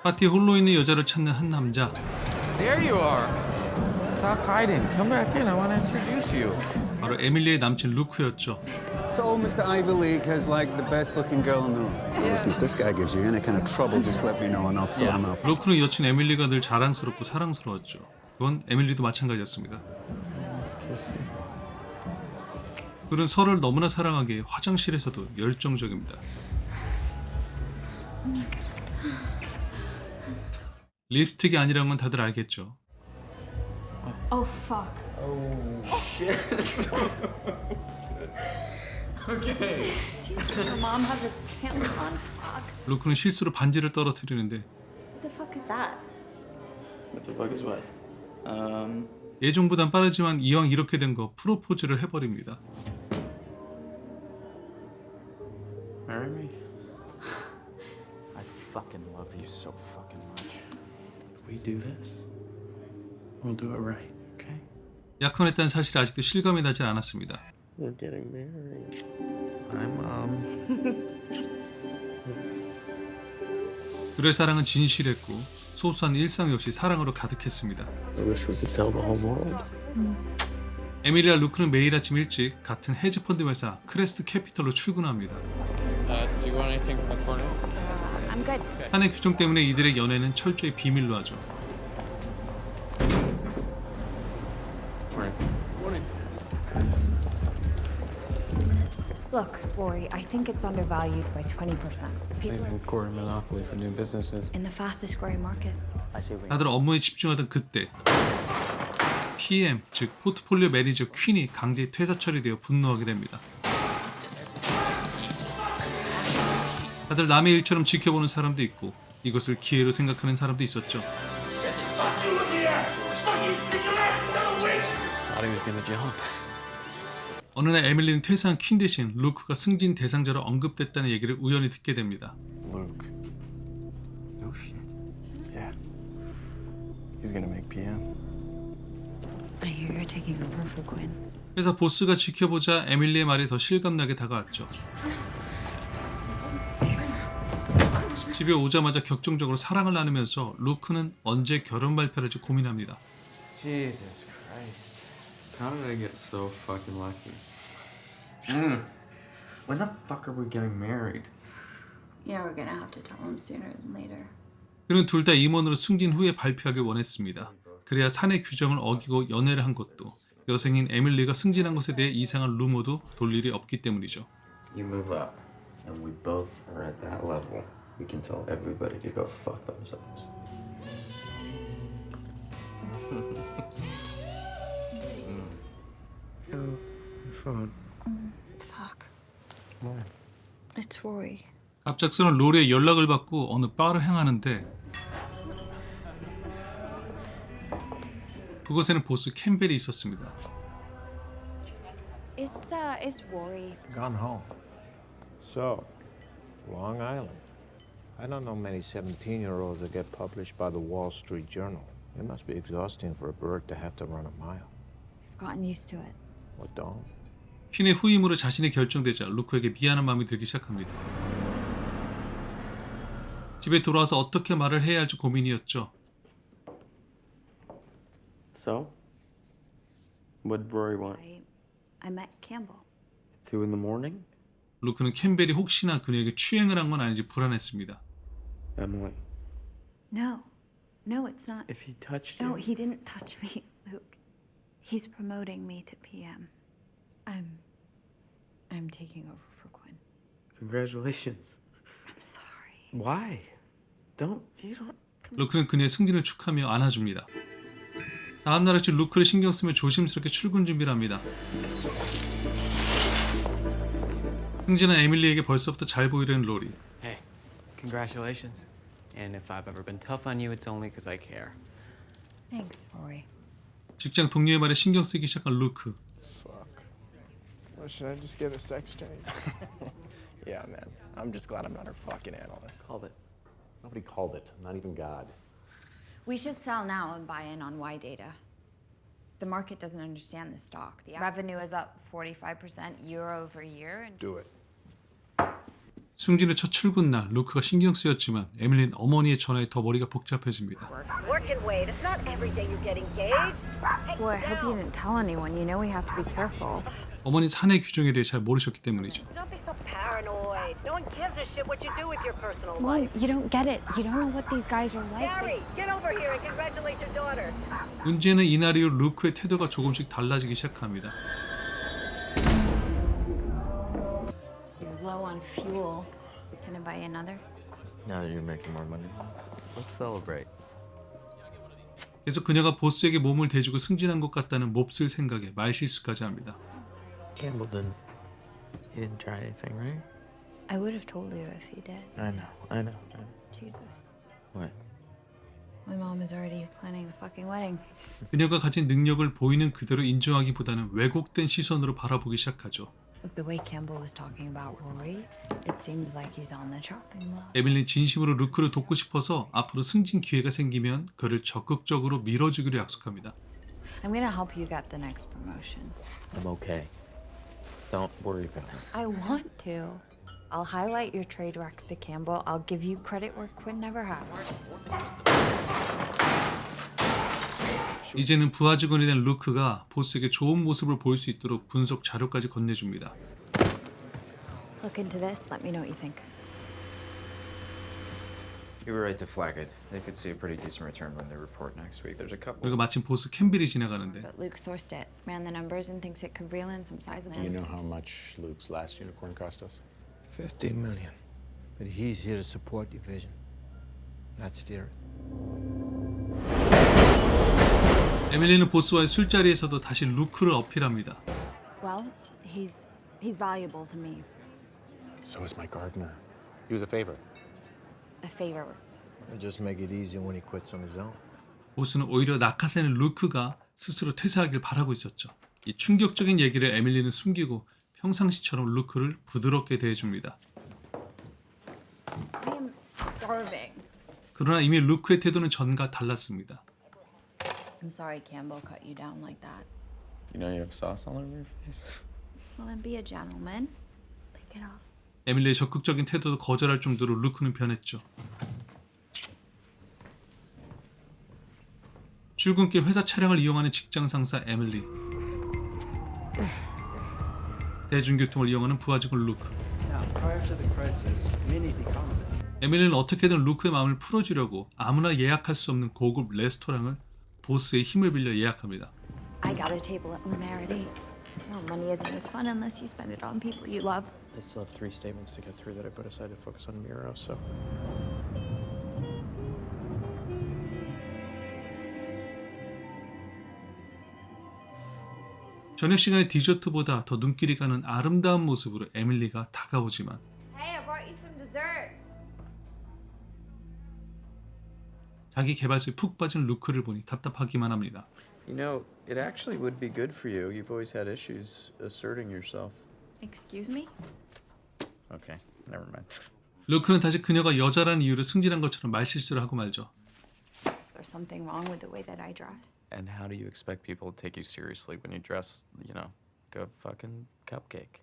파티에 홀로 있는 여자를 찾는 한 남자. There you are. Stop hiding. Come back in. I want to introduce you. 바로 에밀리의 남친 루크였죠. So Mr. Ivy League has like the best-looking girl in the room. Well, listen, if this guy gives you any kind of trouble, just let me know and I'll sort him out. 루크는 여친 에밀리가 늘 자랑스럽고 사랑스러웠죠. 그건 에밀리도 마찬가지였습니다. 그는 서로를 너무나 사랑하기에 화장실에서도 열정적입니다. 립스틱이 아니란 건 다들 알겠죠. Oh fuck. Okay. Your mom has a tampon. Fuck. 루크는 실수로 반지를 떨어뜨리는데 What the fuck is that? What the fuck is what? 예정보단 빠르지만 이왕 이렇게 된 거 프로포즈를 해버립니다. Marry me? I fucking love you so fucking much. We do this. We'll do it right, okay? 약혼했다는 사실이 아직도 실감이 나질 않았습니다. We're getting married. Hi, Mom. 둘의 사랑은 진실했고 소소한 일상 역시 사랑으로 가득했습니다. I wish we could tell the whole world. 에밀리와 루크는 매일 아침 일찍 같은 헤지펀드 회사 크레스트 캐피털로 출근합니다. Do you want anything from the corner? I'm good. 사내 규정 때문에 이들의 연애는 철저히 비밀로 하죠. Look, Rory, I think it's undervalued by 20%. People are Quarter monopoly for new businesses. in the fastest growing markets. I see what 다들 업무에 집중하던 그때 PM, 즉 포트폴리오 매니저 퀸이 강제 퇴사 처리되어 분노하게 됩니다. 다들 남의 일처럼 지켜보는 사람도 있고 이것을 기회로 생각하는 사람도 있었죠. Thought he was gonna jump. 어느 날 에밀리는 퇴사한 퀸 대신 루크가 승진 대상자로 언급됐다는 얘기를 우연히 듣게 됩니다. Luke. No shit. Yeah. He's gonna make PM. I hear you're taking over for Quinn. 회사 보스가 지켜보자 에밀리의 말이 더 실감나게 다가왔죠. 집에 오자마자 격정적으로 사랑을 나누면서 루크는 언제 결혼 발표를 할지 고민합니다. Jesus Christ. How did I get so fucking lucky? When the fuck are we getting married? Yeah, we're gonna have to tell him sooner than later. 그는 둘 다 임원으로 승진 후에 발표하길 원했습니다. 그래야 사내 규정을 어기고 연애를 한 것도 여생인 에밀리가 승진한 것에 대해 이상한 루머도 돌 일이 없기 때문이죠. You move up, and we both are at that level. We can tell everybody to go fuck themselves. Phone. Fuck. It's Rory. 갑작스런 로리의 연락을 받고 어느 바를 향하는데 그곳에는 보스 캠벨이 있었습니다. Is Rory? Gone home. So, Long Island. I don't know many 17-year-olds that get published by the Wall Street Journal. It must be exhausting for a bird to have to run a mile. We've gotten used to it. What don't? 퀸의 후임으로 자신이 결정되자 루크에게 미안한 마음이 들기 시작합니다. 집에 돌아와서 어떻게 말을 해야 할지 고민이었죠. So? What did Rory want? I met Campbell. 2 in the morning? 루크는 캠벨이 혹시나 그녀에게 추행을 한 건 아닌지 불안했습니다. Emily. No, it's not. If he touched you... No, he didn't touch me, Luke. He's promoting me to PM. I'm taking over for Quinn. Congratulations. I'm sorry. Why? You don't... 루크는 그녀의 승진을 축하하며 안아줍니다. 다음날 아침 루크를 신경 쓰며 조심스럽게 출근 준비를 합니다. 승진한 에밀리에게 벌써부터 잘 보이려는 로리. Hey, congratulations. And if I've ever been tough on you, it's only because I care. Thanks, Rory. 직장 동료의 말에 신경 쓰기 시작한 루크. Fuck. Well, should I just get a sex change? Yeah, man. I'm just glad I'm not her fucking analyst. Called it. Nobody called it. Not even God. We should sell now and buy in on Y data. The market doesn't understand this stock. The revenue is up 45% year over year. And Do it. 승진의 첫 출근 날 루크가 신경 쓰였지만 에밀리는 어머니의 전화에 더 머리가 복잡해집니다. Work and wait. It's not every day you get engaged. Hey, Well, I hope you didn't tell anyone. You know we have to be careful. 어머니 사내 규정에 대해 잘 모르셨기 때문이죠. don't be so paranoid. No one gives a shit what you do with your personal Mom, life. you don't get it. You don't know what these guys are like. Gary, get over here and congratulate your daughter. 문제는 이날 이후 루크의 태도가 조금씩 달라지기 시작합니다. You're low on fuel. Can I buy you another? Now that you're making more money, let's celebrate. 그래서 그녀가 보스에게 몸을 대주고 승진한 것 같다는 몹쓸 생각에 말실수까지 합니다. Campbell he didn't try anything, right? I would have told you if he did. I know. Jesus. What? My mom is already planning the fucking wedding. 그녀가 가진 능력을 보이는 그대로 인정하기보다는 왜곡된 시선으로 바라보기 시작하죠. Look, the way Campbell was talking about Rory, it seems like he's on the chopping block. 에밀리는 진심으로 루크를 돕고 싶어서 앞으로 승진 기회가 생기면 그를 적극적으로 밀어주기로 약속합니다. I'm gonna help you get the next promotion. I'm okay. Don't worry about it. I want to. I'll highlight your trade wrecks to Campbell. I'll give you credit where Quinn never has. 이제는 부하 직원이 된 루크가 보스에게 좋은 모습을 보일 수 있도록 분석 자료까지 건네줍니다. Look into this. Let me know what you think. You were right to flag it. They could see a pretty decent return when they report next week. There's a couple. 그리고 마침 보스 캠빌이 지나가는데 But Luke sourced it, ran the numbers, and thinks it could reel in some sizable. Do you know how much Luke's last unicorn cost us? 50 million. But he's here to support your vision, not steer it. 에밀리는 보스와의 술자리에서도 다시 루크를 어필합니다. Well, he's valuable to me. So is my gardener. He was a favorite. A favor. It'll just make it easier when he quits on his own. 보스는 오히려 낙하새는 루크가 스스로 퇴사하길 바라고 있었죠. 이 충격적인 얘기를 에밀리는 숨기고 평상시처럼 루크를 부드럽게 대해줍니다. I am starving. 그러나 이미 루크의 태도는 전과 달랐습니다. I'm sorry Campbell cut you down like that. You know you have sauce all over your face. Well, then be a gentleman. Pick it up. 에밀리의 적극적인 태도도 거절할 정도로 루크는 변했죠. 출근길 회사 차량을 이용하는 직장 상사 에밀리, 대중교통을 이용하는 부하 직원 루크. 에밀리는 어떻게든 루크의 마음을 풀어주려고 아무나 예약할 수 없는 고급 레스토랑을 보스의 힘을 빌려 예약합니다. I got a table at Lumarity. Well, money isn't as fun unless you spend it on people you love. I still have 3 statements to get through that I put aside to focus on Miro, so. 저녁 시간에 디저트보다 더 눈길이 가는 아름다운 모습으로 에밀리가 다가오지만 Hey, I brought you some dessert. 자기 개발소에 푹 빠진 루크를 보니 답답하기만 합니다. You know, it actually would be good for you. You've always had issues asserting yourself. Excuse me? Okay, never mind. 루크는 다시 그녀가 여자라는 이유로 승진한 것처럼 말실수를 하고 말죠. Is there something wrong with the way that I dress? And how do you expect people to take you seriously when you dress, you know, like a fucking cupcake?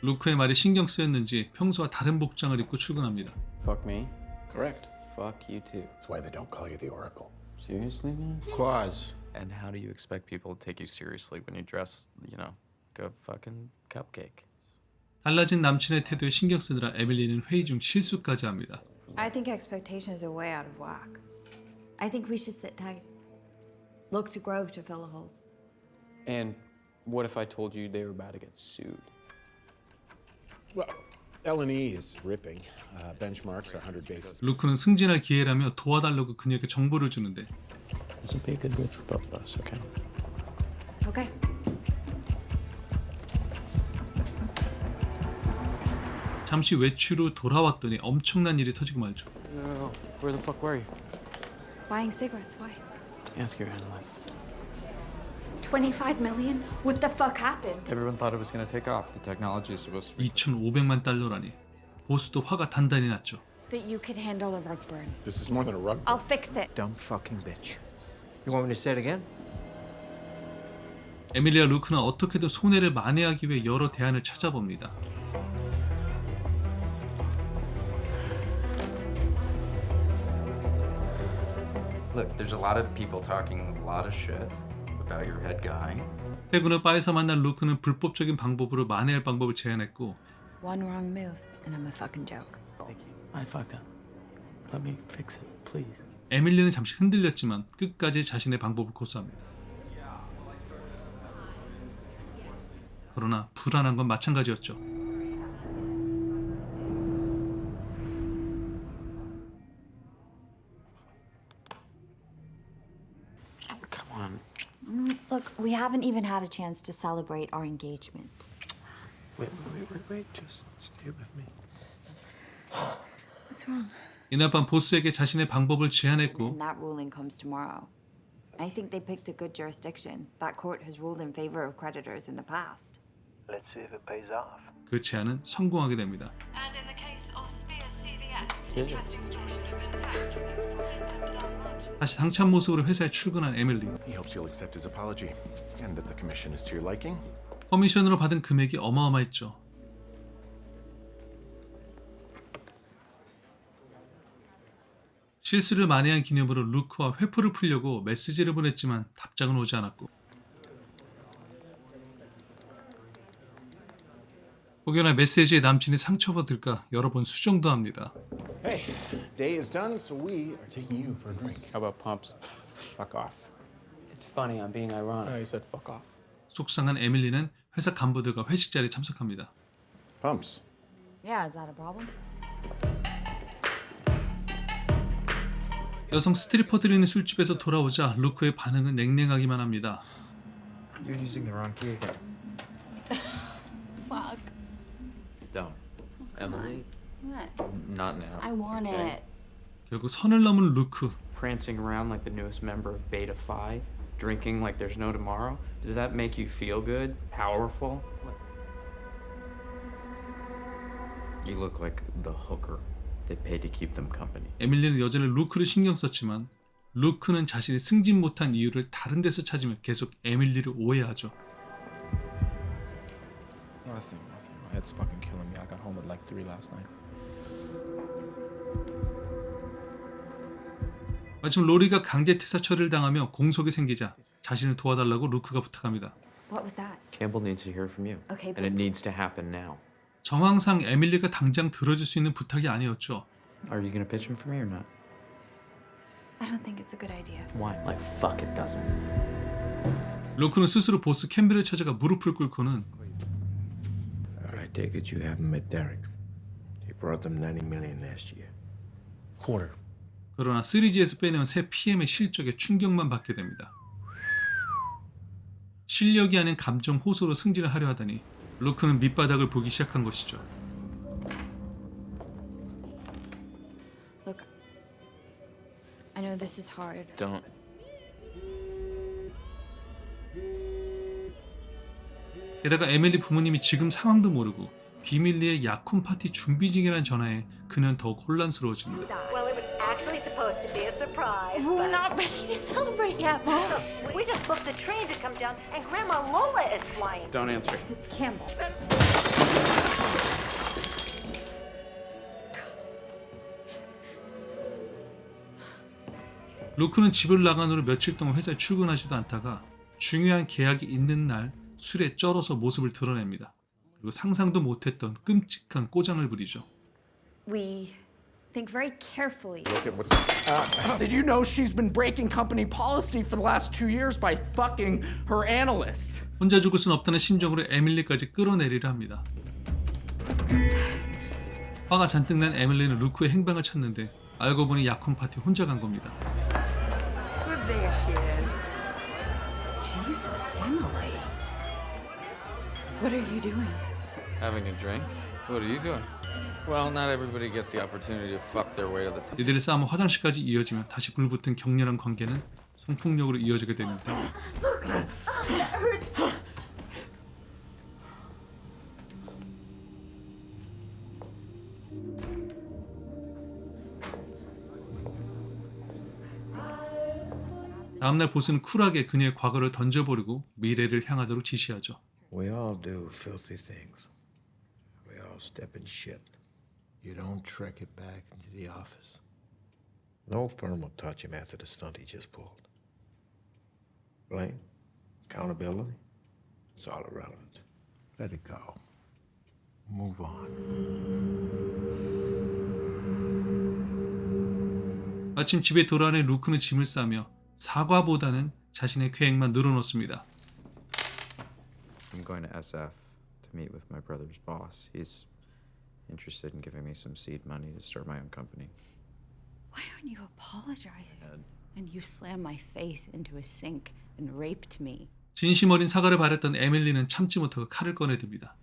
루크의 말에 신경 쓰였는지 평소와 다른 복장을 입고 출근합니다. Fuck me. Correct. Fuck you too. That's why they don't call you the Oracle. Seriously, man? Quaz. And how do you expect people to take you seriously when you dress, you know, like a fucking cupcake? 달라진 남친의 태도에 신경 쓰느라 에밀리는 회의 중 실수까지 합니다. I think expectations are way out of whack. I think we should sit tight. Look to Grove to fill the holes. And what if I told you they were about to get sued? Well, L&E is ripping. Benchmarks are 100 basis. 루크는 승진할 기회라며 도와달라고 그녀에게 정보를 주는데 This would be a good move for both of us, okay? Okay. 잠시 외출 후 돌아왔더니 엄청난 일이 터지고 말죠. Where the fuck were you? Buying cigarettes, why? Ask your analyst. 25 million? What the fuck happened? Everyone thought it was going to take off. The technology is supposed to be... 2,500만 달러라니. 보스도 화가 단단히 났죠. That you could handle a rug burn. This is more than a rug. I'll fix it. Dumb fucking bitch. You want me to say it again? 에밀리와 루크는 어떻게든 손해를 만회하기 위해 여러 대안을 찾아봅니다. Look, there's a lot of people talking a lot of shit about your head guy. 퇴근 후 바에서 만난 루크는 불법적인 방법으로 만회할 방법을 제안했고 One wrong move, and I'm a fucking joke. I fucked up. Let me fix it, please. 에밀리는 잠시 흔들렸지만 끝까지 자신의 방법을 고수합니다. 그러나 불안한 건 마찬가지였죠. Come on. Look, we haven't even had a chance to celebrate our engagement. Wait. Just stay with me. What's wrong? 이날 밤 보스에게 자신의 방법을 제안했고 And that ruling comes tomorrow. I think they picked a good jurisdiction. That court has ruled in favor of creditors in the past. Let's see if it pays off. 그 제안은 성공하게 됩니다. And in the case of Spears CVS, interest extortion have been taxed with its profits haven't done much. 다시 당찬 모습으로 회사에 출근한 에밀리. He hopes you'll accept his apology and that the commission is to your liking. 커미션으로 받은 금액이 어마어마했죠. 실수를 만회한 기념으로 루크와 회포를 풀려고 메시지를 보냈지만 답장은 오지 않았고 혹여나 메시지에 남친이 상처받을까 여러 번 수정도 합니다. Hey, day is done, so we are taking you for a drink. How about pumps? Fuck off. It's funny, I'm being ironic. No, you said fuck off. 속상한 에밀리는 회사 간부들과 회식 자리에 참석합니다. Pumps. Yeah, is that a problem? 여성 스트리퍼들이 있는 술집에서 돌아오자 루크의 반응은 냉랭하기만 합니다. You're using the wrong key again. Fuck. Don't. Emily, What? not now. I want Okay? it. 결국 선을 넘은 루크. Prancing around like the newest member of Beta Phi, drinking like there's no tomorrow. Does that make you feel good? Powerful? You look like the hooker they paid to keep them company. 에밀리는 여전히 루크를 신경 썼지만 루크는 자신이 승진 못한 이유를 다른 데서 찾으며 계속 에밀리를 오해하죠. Nothing. My head's fucking killing me. I got home at like 3 last night. 마침 로리가 강제 퇴사 처리를 당하며 공석이 생기자 자신을 도와달라고 루크가 부탁합니다. What was that? Campbell needs to hear from you. Okay, And it but needs to happen now. 정황상 에밀리가 당장 들어줄 수 있는 부탁이 아니었죠. Are you gonna pitch him for me or not? I don't think it's a good idea. Why? Like fuck it doesn't. 루크는 스스로 보스 캠벨을 찾아가 무릎을 꿇고는 I take it you haven't met Derek. He brought them 90 million last year. Quarter. 그러나 3G에서 빼내온 새 PM의 실적에 충격만 받게 됩니다. 실력이 아닌 감정 호소로 승진을 하려 하다니 루크는 밑바닥을 보기 시작한 것이죠. Look, I know this is hard. Don't. 게다가 에밀리 부모님이 지금 상황도 모르고 비밀리에 약혼 파티 준비 중이라는 전화에 그는 더욱 혼란스러워집니다. Well, it was actually supposed to be a surprise. We're but- not ready to celebrate yet, Mom. We just booked the train to come down, and Grandma Lola is flying. Don't answer. It's Campbell. 루크는 집을 나간 후로 며칠 동안 회사에 출근하지도 않다가 중요한 계약이 있는 날 술에 쩔어서 모습을 드러냅니다. 그리고 상상도 못했던 끔찍한 꼬장을 부리죠. We think very carefully. Look at what's. Did you know she's been breaking company policy for the last 2 years by fucking her analyst? 혼자 죽을 순 없다는 심정으로 에밀리까지 끌어내리려 합니다. 화가 잔뜩 난 에밀리는 루크의 행방을 찾는데 알고 보니 약혼 파티 혼자 간 겁니다. Well, there she is. Jesus, Emily. What are you doing? Having a drink? What are you doing? Well, not everybody gets the opportunity to fuck their way to the top. 이들의 싸움은 화장실까지 이어지며 다시 불붙은 격렬한 관계는 성폭력으로 이어지게 됩니다. 다음날 보스는 쿨하게 그녀의 과거를 던져버리고 미래를 향하도록 지시하죠. We all do filthy things. We all step in shit. You don't trick it back into the office. No firm will touch him after the stunt he just pulled. Blame? Accountability? It's all irrelevant. Let it go. Move on. 마침 집에 돌아오는 루크는 짐을 싸며 사과보다는 자신의 계획만 늘어놓습니다. I'm going to SF to meet with my brother's boss. He's interested in giving me some seed money to start my own company. Why aren't you apologizing? And you slammed my face into a sink and raped me. 진심 어린 사과를 바랬던 에밀리는 참지 못하고 칼을 꺼내듭니다.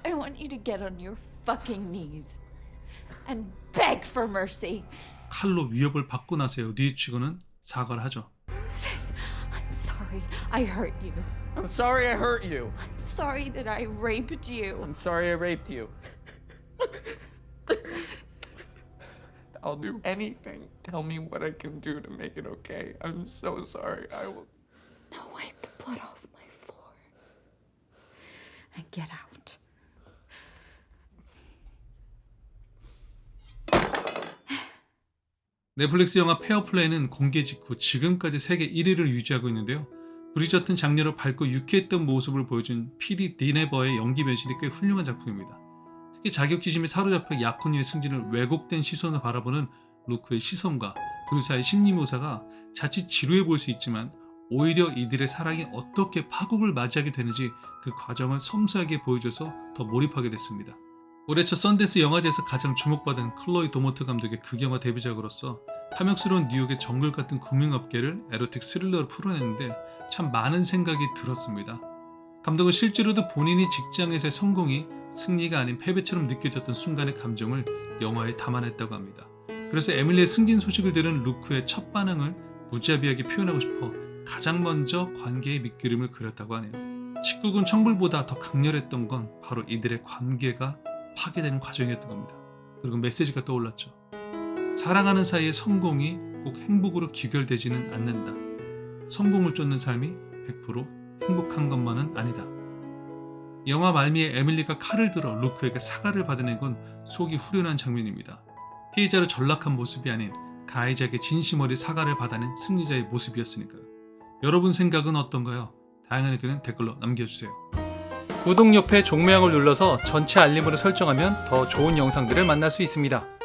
I want you to get on your fucking knees and beg for mercy. 칼로 위협을 받고 나서야 뉘우치고는 사과를 하죠. Say, I'm sorry I hurt you. I'm sorry I hurt you. I'm sorry that I raped you. I'm sorry I raped you. I'll do anything. Tell me what I can do to make it okay. I'm so sorry. I will. Now wipe the blood off my floor and get out. 넷플릭스 영화 페어플레이는 공개 직후 지금까지 세계 1위를 유지하고 있는데요. 브리저튼 장녀로 밝고 유쾌했던 모습을 보여준 PD 디네버의 연기 변신이 꽤 훌륭한 작품입니다. 특히 자격지심에 사로잡혀 약혼녀의 승진을 왜곡된 시선으로 바라보는 루크의 시선과 둘 사이의 심리묘사가 자칫 지루해 보일 수 있지만 오히려 이들의 사랑이 어떻게 파국을 맞이하게 되는지 그 과정을 섬세하게 보여줘서 더 몰입하게 됐습니다. 올해 첫 썬댄스 영화제에서 가장 주목받은 클로이 도모트 감독의 극영화 데뷔작으로서 탐욕스러운 뉴욕의 정글 같은 금융업계를 에로틱 스릴러로 풀어냈는데 참 많은 생각이 들었습니다. 감독은 실제로도 본인이 직장에서의 성공이 승리가 아닌 패배처럼 느껴졌던 순간의 감정을 영화에 담아냈다고 합니다. 그래서 에밀리의 승진 소식을 들은 루크의 첫 반응을 무자비하게 표현하고 싶어 가장 먼저 관계의 밑그림을 그렸다고 하네요. 19금 청불보다 더 강렬했던 건 바로 이들의 관계가 파괴되는 과정이었던 겁니다. 그리고 메시지가 떠올랐죠. 사랑하는 사이의 성공이 꼭 행복으로 귀결되지는 않는다. 성공을 쫓는 삶이 100% 행복한 것만은 아니다. 영화 말미에 에밀리가 칼을 들어 루크에게 사과를 받아낸 건 속이 후련한 장면입니다. 피해자로 전락한 모습이 아닌 가해자에게 진심 어린 사과를 받아낸 승리자의 모습이었으니까요. 여러분 생각은 어떤가요? 다양한 의견은 댓글로 남겨주세요. 구독 옆에 종모양을 눌러서 전체 알림으로 설정하면 더 좋은 영상들을 만날 수 있습니다.